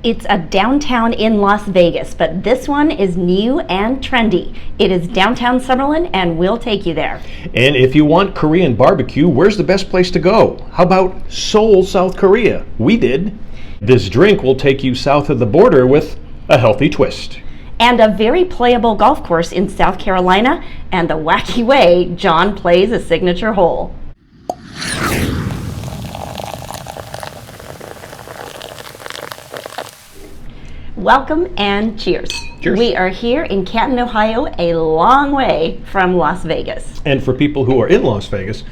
It's a downtown in Las Vegas, but this one is new and trendy. It is Downtown Summerlin, and we'll take you there. And if you want Korean barbecue, where's the best place to go? How about Seoul, South Korea? We did. This drink will take you south of the border with a healthy twist. And a very playable golf course in South Carolina, and the wacky way John plays a signature hole. Welcome and cheers. Cheers. We are here in Canton, Ohio, a long way from Las Vegas. And for people who are in Las Vegas,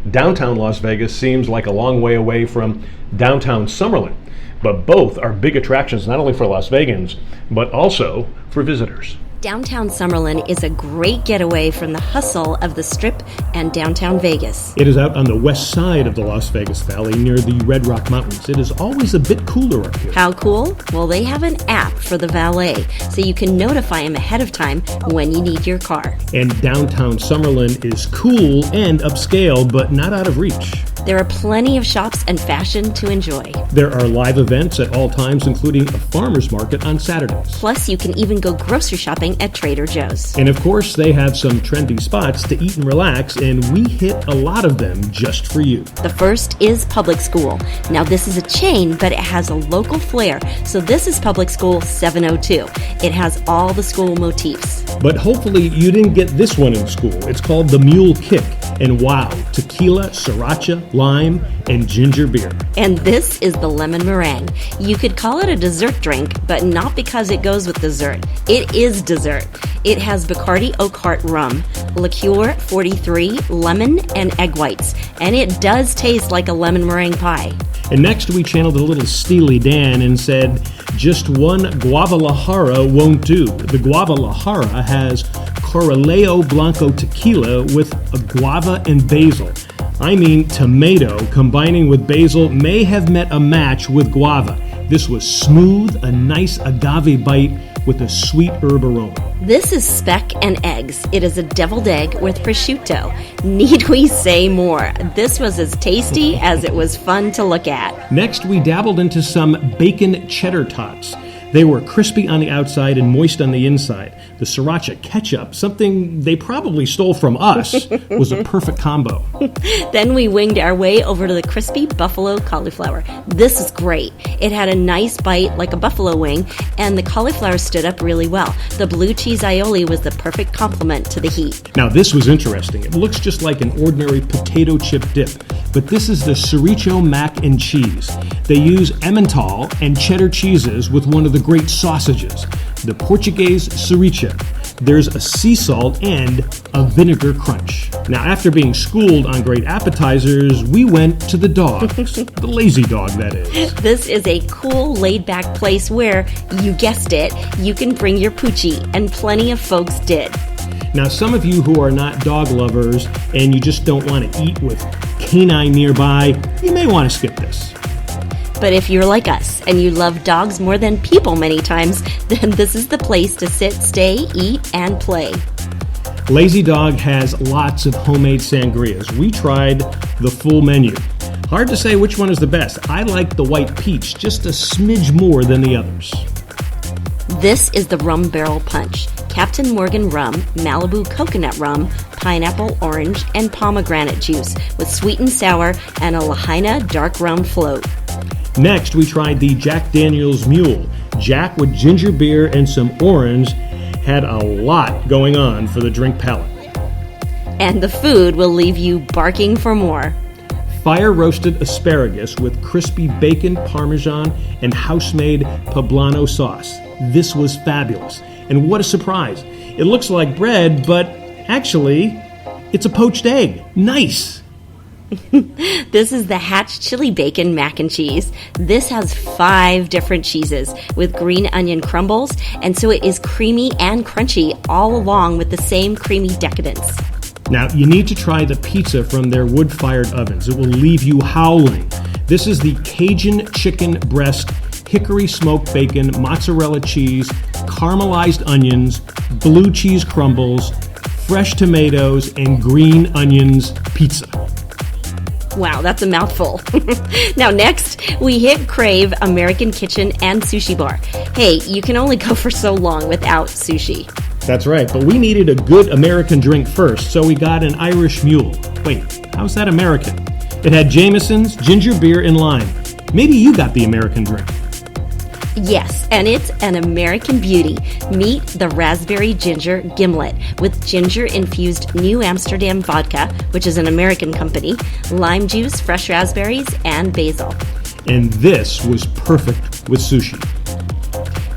downtown Las Vegas seems like a long way away from Downtown Summerlin. But both are big attractions, not only for Las Vegans, but also for visitors. Downtown Summerlin is a great getaway from the hustle of the Strip and downtown Vegas. It is out on the west side of the Las Vegas Valley near the Red Rock Mountains. It is always a bit cooler up here. How cool? Well, they have an app for the valet, so you can notify him ahead of time when you need your car. And downtown Summerlin is cool and upscale, but not out of reach. There are plenty of shops and fashion to enjoy. There are live events at all times, including a farmer's market on Saturdays. Plus, you can even go grocery shopping at Trader Joe's. And of course, they have some trendy spots to eat and relax, and we hit a lot of them just for you. The first is Public School. Now, this is a chain, but it has a local flair. So this is Public School 702. It has all the school motifs. But hopefully you didn't get this one in school. It's called the Mule Kick. And wow, tequila, sriracha, lime, and ginger beer. And this is the lemon meringue. You could call it a dessert drink, but not because it goes with dessert. It is dessert. It has Bacardi Oak Heart rum, liqueur 43, lemon, and egg whites. And it does taste like a lemon meringue pie. And next we channeled a little Steely Dan and said, just one Guadalajara won't do. The Guadalajara has Corraleo Blanco tequila with a guava and basil. I mean, tomato combining with basil may have met a match with guava. This was smooth, a nice agave bite with a sweet herb aroma. This is Speck and Eggs. It is a deviled egg with prosciutto. Need we say more? This was as tasty as it was fun to look at. Next, we dabbled into some bacon cheddar tots. They were crispy on the outside and moist on the inside. The sriracha ketchup, something they probably stole from us, was a perfect combo. Then we winged our way over to the crispy buffalo cauliflower. This is great. It had a nice bite like a buffalo wing, and the cauliflower stood up really well. The blue cheese aioli was the perfect complement to the heat. Now this was interesting. It looks just like an ordinary potato chip dip, but this is the Sriracha mac and cheese. They use Emmental and cheddar cheeses with one of the great sausages, the Portuguese sriracha. There's a sea salt and a vinegar crunch. Now, after being schooled on great appetizers, we went to the dogs. The lazy dog, that is. This is a cool, laid-back place where, you guessed it, you can bring your poochie, and plenty of folks did. Now, some of you who are not dog lovers and you just don't want to eat with canine nearby, you may want to skip this. But if you're like us and you love dogs more than people many times, then this is the place to sit, stay, eat, and play. Lazy Dog has lots of homemade sangrias. We tried the full menu. Hard to say which one is the best. I like the white peach just a smidge more than the others. This is the Rum Barrel Punch. Captain Morgan rum, Malibu coconut rum, pineapple, orange, and pomegranate juice with sweet and sour and a Lahaina dark rum float. Next, we tried the Jack Daniel's Mule. Jack with ginger beer and some orange had a lot going on for the drink palate. And the food will leave you barking for more. Fire-roasted asparagus with crispy bacon, parmesan, and house-made poblano sauce. This was fabulous. And what a surprise. It looks like bread, but actually, it's a poached egg. Nice! This is the Hatch Chili Bacon Mac and Cheese. This has 5 different cheeses with green onion crumbles, and so it is creamy and crunchy all along with the same creamy decadence. Now, you need to try the pizza from their wood-fired ovens. It will leave you howling. This is the Cajun chicken breast, hickory smoked bacon, mozzarella cheese, caramelized onions, blue cheese crumbles, fresh tomatoes, and green onions pizza. Wow, that's a mouthful. Now next, we hit Crave American Kitchen and Sushi Bar. Hey, you can only go for so long without sushi. That's right, but we needed a good American drink first, so we got an Irish Mule. Wait, how's that American? It had Jameson's, ginger beer, and lime. Maybe you got the American drink. Yes, and it's an American beauty. Meet the raspberry ginger gimlet with ginger-infused New Amsterdam vodka, which is an American company, lime juice, fresh raspberries, and basil. And this was perfect with sushi.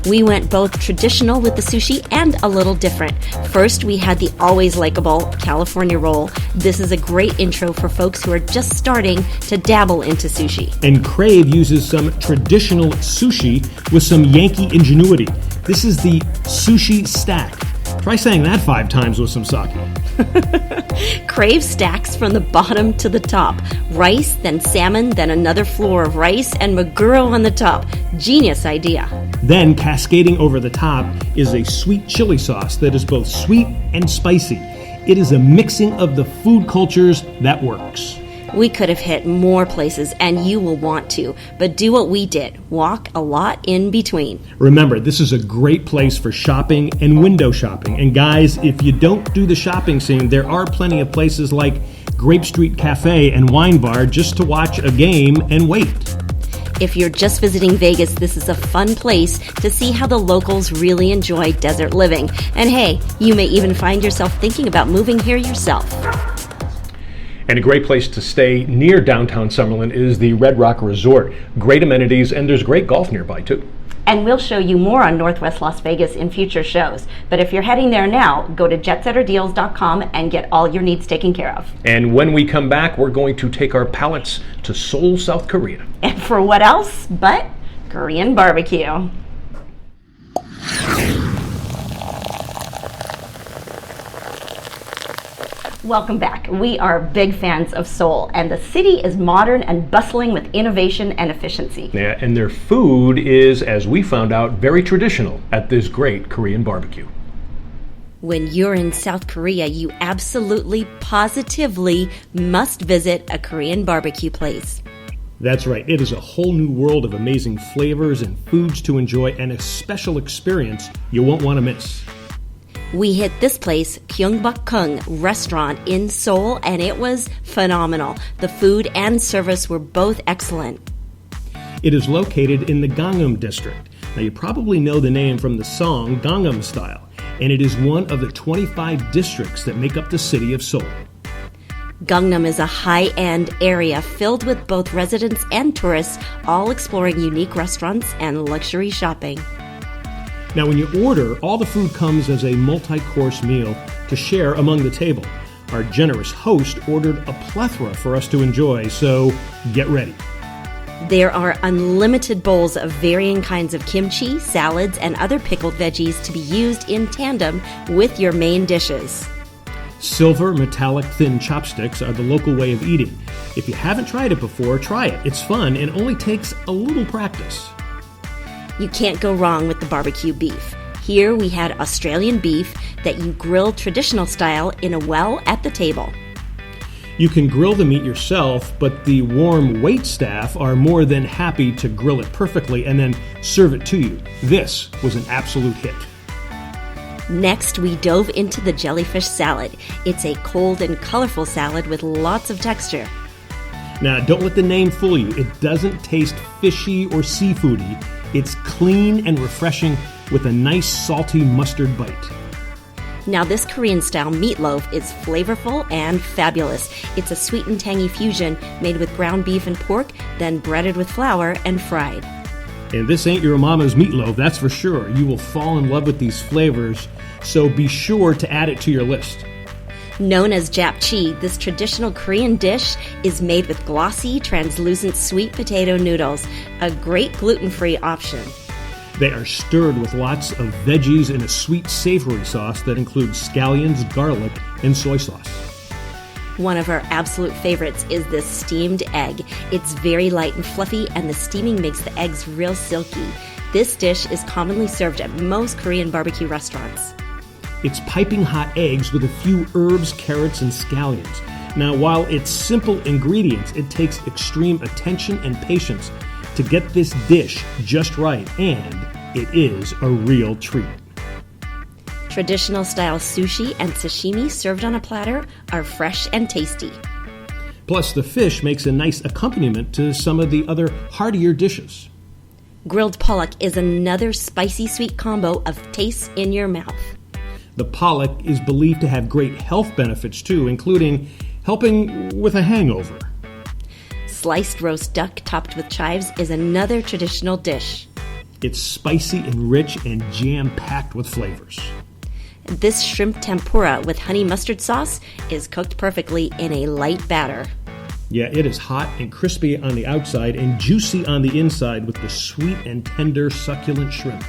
We went both traditional with the sushi and a little different. First, we had the always likable California roll. This is a great intro for folks who are just starting to dabble into sushi. And Crave uses some traditional sushi with some Yankee ingenuity. This is the sushi stack. Try saying that 5 times with some sake. Crave stacks from the bottom to the top. Rice, then salmon, then another floor of rice, and maguro on the top. Genius idea. Then cascading over the top is a sweet chili sauce that is both sweet and spicy. It is a mixing of the food cultures that works. We could have hit more places, and you will want to, but do what we did. Walk a lot in between. Remember, this is a great place for shopping and window shopping. And guys, if you don't do the shopping scene, there are plenty of places like Grape Street Cafe and Wine Bar just to watch a game and wait. If you're just visiting Vegas, this is a fun place to see how the locals really enjoy desert living. And hey, you may even find yourself thinking about moving here yourself. And a great place to stay near downtown Summerlin is the Red Rock Resort. Great amenities, and there's great golf nearby too. And we'll show you more on Northwest Las Vegas in future shows. But if you're heading there now, go to jetsetterdeals.com and get all your needs taken care of. And when we come back, we're going to take our palates to Seoul, South Korea. And for what else but Korean barbecue. Welcome back. We are big fans of Seoul, and the city is modern and bustling with innovation and efficiency. Yeah, and their food is, as we found out, very traditional at this great Korean barbecue. When you're in South Korea, you absolutely, positively must visit a Korean barbecue place. That's right. It is a whole new world of amazing flavors and foods to enjoy, and a special experience you won't want to miss. We hit this place, Kyungbakgung Restaurant in Seoul, and it was phenomenal. The food and service were both excellent. It is located in the Gangnam district. Now, you probably know the name from the song Gangnam Style, and it is one of the 25 districts that make up the city of Seoul. Gangnam is a high-end area filled with both residents and tourists, all exploring unique restaurants and luxury shopping. Now, when you order, all the food comes as a multi-course meal to share among the table. Our generous host ordered a plethora for us to enjoy, so get ready. There are unlimited bowls of varying kinds of kimchi, salads, and other pickled veggies to be used in tandem with your main dishes. Silver metallic thin chopsticks are the local way of eating. If you haven't tried it before, try it. It's fun and only takes a little practice. You can't go wrong with the barbecue beef. Here we had Australian beef that you grill traditional style in a well at the table. You can grill the meat yourself, but the warm wait staff are more than happy to grill it perfectly and then serve it to you. This was an absolute hit. Next, we dove into the jellyfish salad. It's a cold and colorful salad with lots of texture. Now, don't let the name fool you. It doesn't taste fishy or seafoody. It's clean and refreshing with a nice salty mustard bite. Now, this Korean-style meatloaf is flavorful and fabulous. It's a sweet and tangy fusion made with ground beef and pork, then breaded with flour and fried. And this ain't your mama's meatloaf, that's for sure. You will fall in love with these flavors, so be sure to add it to your list. Known as japchae, this traditional Korean dish is made with glossy, translucent sweet potato noodles, a great gluten-free option. They are stirred with lots of veggies in a sweet, savory sauce that includes scallions, garlic, and soy sauce. One of our absolute favorites is this steamed egg. It's very light and fluffy, and the steaming makes the eggs real silky. This dish is commonly served at most Korean barbecue restaurants. It's piping hot eggs with a few herbs, carrots, and scallions. Now, while it's simple ingredients, it takes extreme attention and patience to get this dish just right, and it is a real treat. Traditional style sushi and sashimi served on a platter are fresh and tasty. Plus, the fish makes a nice accompaniment to some of the other heartier dishes. Grilled pollock is another spicy sweet combo of tastes in your mouth. The pollock is believed to have great health benefits too, including helping with a hangover. Sliced roast duck topped with chives is another traditional dish. It's spicy and rich and jam-packed with flavors. This shrimp tempura with honey mustard sauce is cooked perfectly in a light batter. Yeah, it is hot and crispy on the outside and juicy on the inside with the sweet and tender succulent shrimp.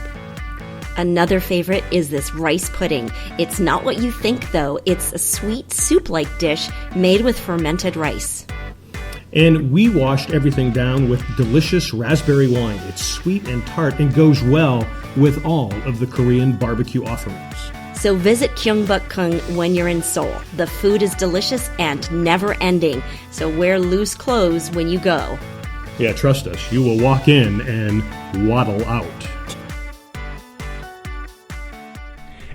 Another favorite is this rice pudding. It's not what you think, though. It's a sweet soup-like dish made with fermented rice. And we washed everything down with delicious raspberry wine. It's sweet and tart and goes well with all of the Korean barbecue offerings. So visit Gyeongbuk-kung when you're in Seoul. The food is delicious and never-ending, so wear loose clothes when you go. Yeah, trust us, you will walk in and waddle out.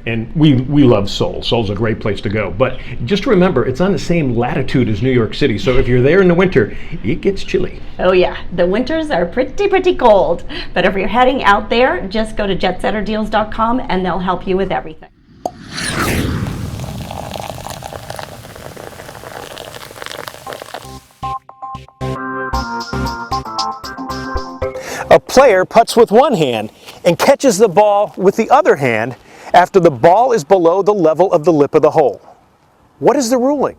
And we love Seoul. Seoul's a great place to go. But just remember, it's on the same latitude as New York City. So if you're there in the winter, it gets chilly. Oh yeah, the winters are pretty cold. But if you're heading out there, just go to jetsetterdeals.com and they'll help you with everything. A player putts with one hand and catches the ball with the other hand after the ball is below the level of the lip of the hole. What is the ruling?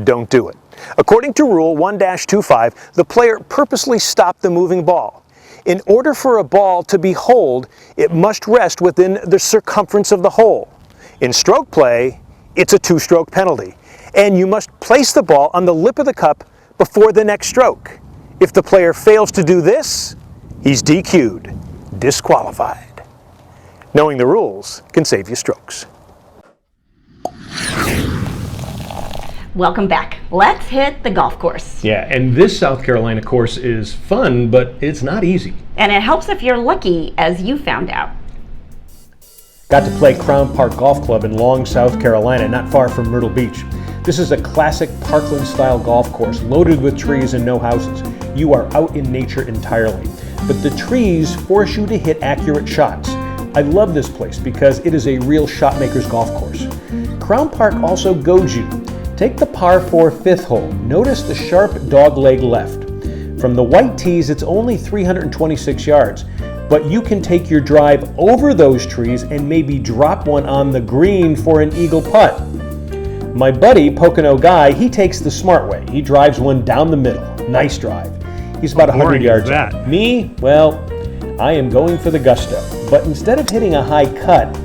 Don't do it. According to Rule 1-25, the player purposely stopped the moving ball. In order for a ball to be holed, it must rest within the circumference of the hole. In stroke play, it's a two-stroke penalty, and you must place the ball on the lip of the cup before the next stroke. If the player fails to do this, he's DQ'd, disqualified. Knowing the rules can save you strokes. Welcome back. Let's hit the golf course. Yeah, and this South Carolina course is fun, but it's not easy. And it helps if you're lucky, as you found out. Got to play Crown Park Golf Club in Long, South Carolina, not far from Myrtle Beach. This is a classic Parkland-style golf course, loaded with trees and no houses. You are out in nature entirely. But the trees force you to hit accurate shots. I love this place because it is a real shot maker's golf course. Crown Park also goads you. Take the par 4 fifth hole. Notice the sharp dogleg left. From the white tees, it's only 326 yards, but you can take your drive over those trees and maybe drop one on the green for an eagle putt. My buddy, Pocono Guy, he takes the smart way. He drives one down the middle. Nice drive. He's about 100 yards out. Me, well, I am going for the gusto. But instead of hitting a high cut,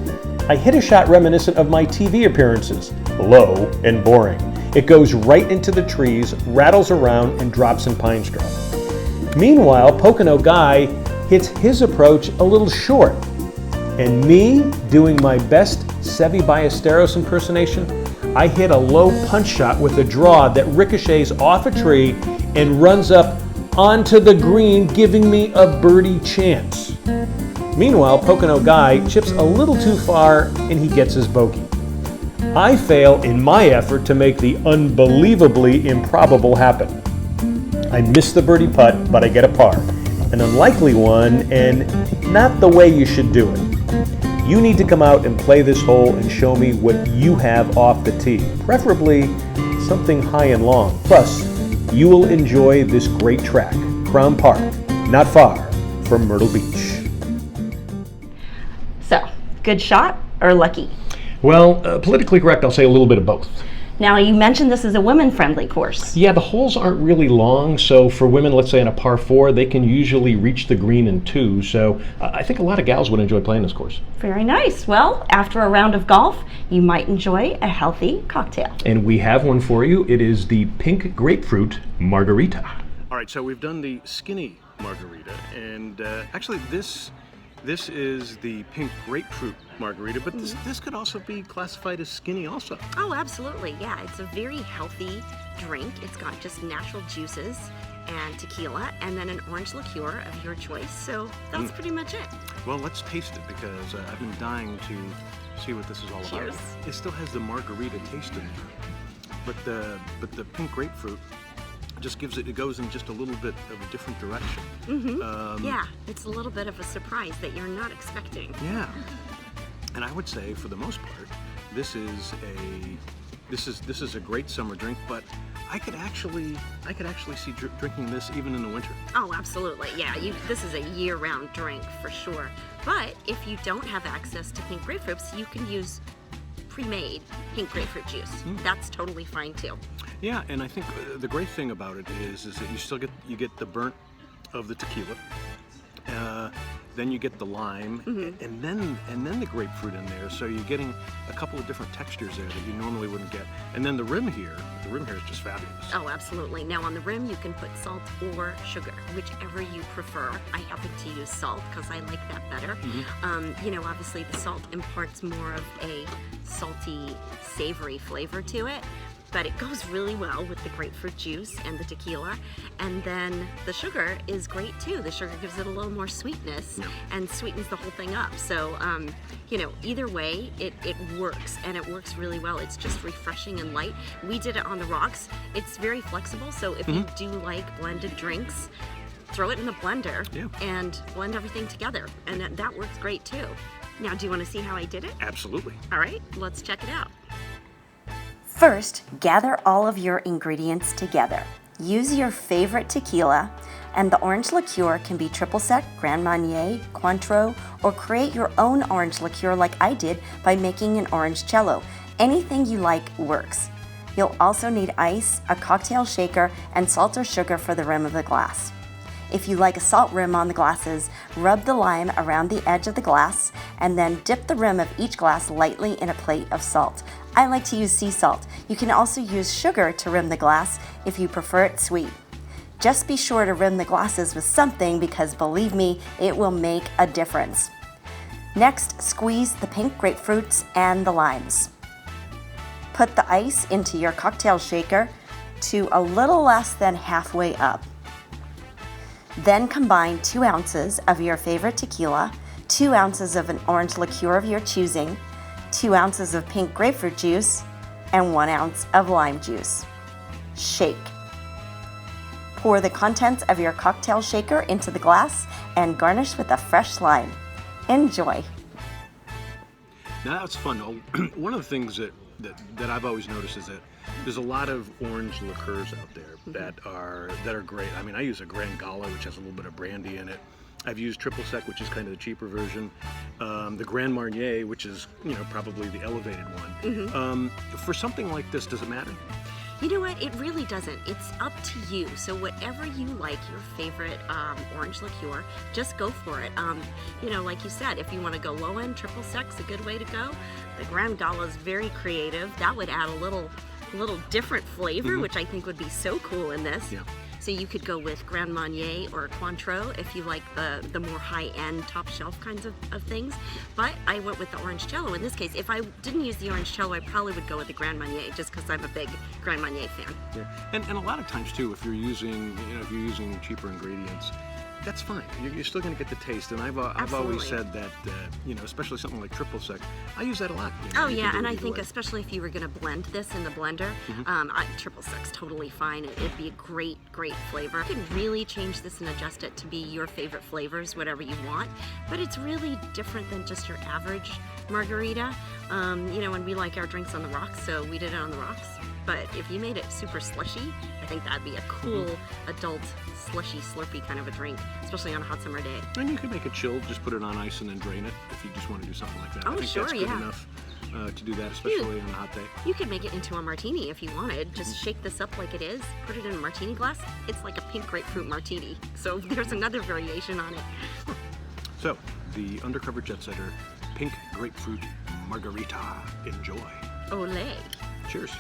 I hit a shot reminiscent of my TV appearances. Low and boring. It goes right into the trees, rattles around, and drops in pine straw. Meanwhile, Pocono Guy hits his approach a little short. And me, doing my best Seve Ballesteros impersonation, I hit a low punch shot with a draw that ricochets off a tree and runs up onto the green, giving me a birdie chance. Meanwhile, Pocono Guy chips a little too far and he gets his bogey. I fail in my effort to make the unbelievably improbable happen. I miss the birdie putt, but I get a par. An unlikely one and not the way you should do it. You need to come out and play this hole and show me what you have off the tee, preferably something high and long. Plus, you will enjoy this great track, Crown Park, not far from Myrtle Beach. So, good shot or lucky? Well, politically correct, I'll say a little bit of both. Now, you mentioned this is a women-friendly course. Yeah, the holes aren't really long, so for women, let's say in a par 4, they can usually reach the green in 2, so I think a lot of gals would enjoy playing this course. Very nice. Well, after a round of golf, you might enjoy a healthy cocktail. And we have one for you. It is the pink grapefruit margarita. All right, so we've done the skinny margarita, and actually this This is the pink grapefruit margarita, but this could also be classified as skinny also. Oh, absolutely. Yeah, it's a very healthy drink. It's got just natural juices and tequila, and then an orange liqueur of your choice. So that's pretty much it. Well, let's taste it because I've been dying to see what this is all Cheers. about. It still has the margarita taste in there, but the pink grapefruit just gives it goes in just a little bit of a different direction. Yeah, it's a little bit of a surprise that you're not expecting. Yeah, and I would say for the most part, this is a great summer drink, but I could actually see drinking this even in the winter. Oh, absolutely. Yeah, this is a year-round drink for sure. But if you don't have access to pink grapefruits, you can use pre-made pink grapefruit juice. That's totally fine too. Yeah, and I think the great thing about it is that you still get the burnt of the tequila. Then you get the lime, and then the grapefruit in there. So you're getting a couple of different textures there that you normally wouldn't get. And then the rim here is just fabulous. Oh, absolutely. Now on the rim, you can put salt or sugar, whichever you prefer. I happen to use salt because I like that better. Obviously the salt imparts more of a salty, savory flavor to it. But it goes really well with the grapefruit juice and the tequila. And then the sugar is great too. The sugar gives it a little more sweetness and sweetens the whole thing up. So, either way, it works, and it works really well. It's just refreshing and light. We did it on the rocks. It's very flexible, so if you do like blended drinks, throw it in the blender and blend everything together. And that works great too. Now, do you want to see how I did it? Absolutely. All right, let's check it out. First, gather all of your ingredients together. Use your favorite tequila, and the orange liqueur can be triple sec, Grand Marnier, Cointreau, or create your own orange liqueur like I did by making an orange cello. Anything you like works. You'll also need ice, a cocktail shaker, and salt or sugar for the rim of the glass. If you like a salt rim on the glasses, rub the lime around the edge of the glass and then dip the rim of each glass lightly in a plate of salt. I like to use sea salt. You can also use sugar to rim the glass if you prefer it sweet. Just be sure to rim the glasses with something because believe me, it will make a difference. Next, squeeze the pink grapefruits and the limes. Put the ice into your cocktail shaker to a little less than halfway up. Then combine 2 ounces of your favorite tequila, 2 ounces of an orange liqueur of your choosing, 2 ounces of pink grapefruit juice, and 1 ounce of lime juice. Shake. Pour the contents of your cocktail shaker into the glass and garnish with a fresh lime. Enjoy. Now that's fun. One of the things that I've always noticed is that there's a lot of orange liqueurs out there that are great. I mean, I use a Grand Gala, which has a little bit of brandy in it. I've used triple sec, which is kind of the cheaper version. The Grand Marnier, which is probably the elevated one. For something like this, does it matter? You know what? It really doesn't. It's up to you. So whatever you like, your favorite orange liqueur, just go for it. Like you said, if you want to go low end, triple sec's a good way to go. The Grand Gala is very creative. That would add a little different flavor, which I think would be so cool in this. Yeah. So you could go with Grand Marnier or Cointreau if you like the more high-end, top-shelf kinds of things. But I went with the orange cello in this case. If I didn't use the orange cello, I probably would go with the Grand Marnier just because I'm a big Grand Marnier fan. Yeah, and a lot of times too, if you're using cheaper ingredients, that's fine. You're still going to get the taste. And I've always said that especially something like triple sec, I use that a lot. Oh yeah, and I think especially if you were going to blend this in the blender, triple sec's totally fine. It'd be a great flavor. You can really change this and adjust it to be your favorite flavors, whatever you want. But it's really different than just your average margarita. And we like our drinks on the rocks, so we did it on the rocks. But if you made it super slushy, I think that'd be a cool adult slushy slurpy kind of a drink, especially on a hot summer day. And you can make it chilled, just put it on ice and then drain it if you just want to do something like that. Oh, I think sure, that's good enough to do that, especially on a hot day. You could make it into a martini if you wanted. Just shake this up like it is, put it in a martini glass. It's like a pink grapefruit martini. So there's another variation on it. So, the Undercover Jetsetter Pink Grapefruit Margarita. Enjoy. Olé. Cheers.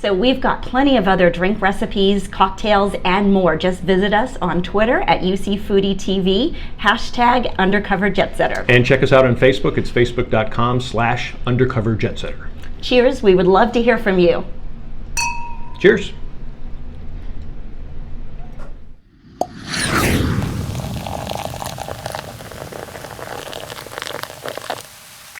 So we've got plenty of other drink recipes, cocktails, and more. Just visit us on Twitter at UCFoodieTV, hashtag Undercover Jetsetter. And check us out on Facebook. It's facebook.com/undercoverjetsetter. Cheers, we would love to hear from you. Cheers.